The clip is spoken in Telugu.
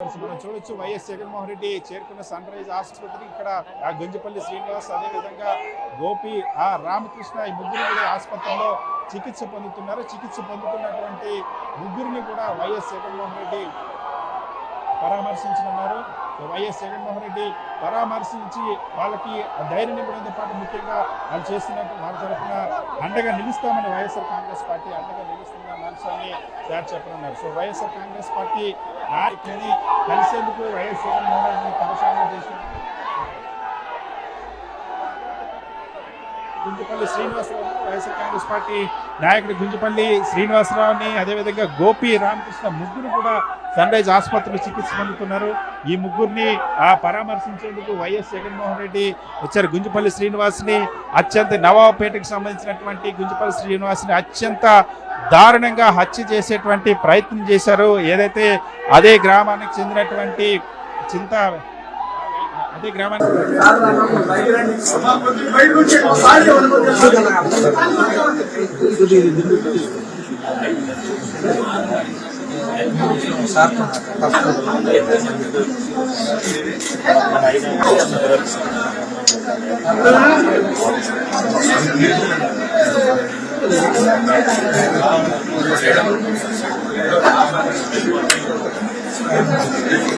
మనం చూడొచ్చు వైఎస్ జగన్మోహన్ రెడ్డి చేరుకున్న సన్ రైజ్ ఆసుపత్రి ఇక్కడ గుంజపల్లి శ్రీనివాస్ అదేవిధంగా గోపి రామకృష్ణ ఈ ముగ్గురు కూడా ఆసుపత్రిలో చికిత్స పొందుతున్నారు. చికిత్స పొందుతున్నటువంటి ముగ్గురిని కూడా వైఎస్ జగన్మోహన్ రెడ్డి పరామర్శించనున్నారు. వైఎస్ జగన్మోహన్ రెడ్డి పరామర్శించి వాళ్ళకి ధైర్యం ఇవ్వడంతో పాటు ముఖ్యంగా వాళ్ళు చేస్తున్నట్టు వాళ్ళ తరఫున అండగా నిలుస్తామని వైఎస్ఆర్ కాంగ్రెస్ పార్టీ అండగా నిలుస్తున్న అంశాన్ని చెప్పనున్నారు. సో వైఎస్ఆర్ కాంగ్రెస్ పార్టీ నాయకులని కలిసేందుకు వైఎస్ జగన్మోహన్ రెడ్డిని పరిశీలన చేసిన గుంజపల్లి శ్రీనివాసరావు వైఎస్ఆర్ కాంగ్రెస్ పార్టీ నాయకుడు గుంజపల్లి శ్రీనివాసరావుని అదేవిధంగా గోపి రామకృష్ణ ముగ్గురు కూడా సన్ రైజ్ ఆసుపత్రిలో చికిత్స పొందుతున్నారు. ఈ ముగ్గురిని పరామర్శించేందుకు వైఎస్ జగన్మోహన్ రెడ్డి వచ్చారు. గుంజపల్లి శ్రీనివాస్ని అత్యంత నవాబుపేటకు సంబంధించినటువంటి గుంజపల్లి శ్రీనివాస్ని అత్యంత దారుణంగా హత్య చేసేటువంటి ప్రయత్నం చేశారు. ఏదైతే అదే గ్రామానికి చెందినటువంటి అదే గ్రామానికి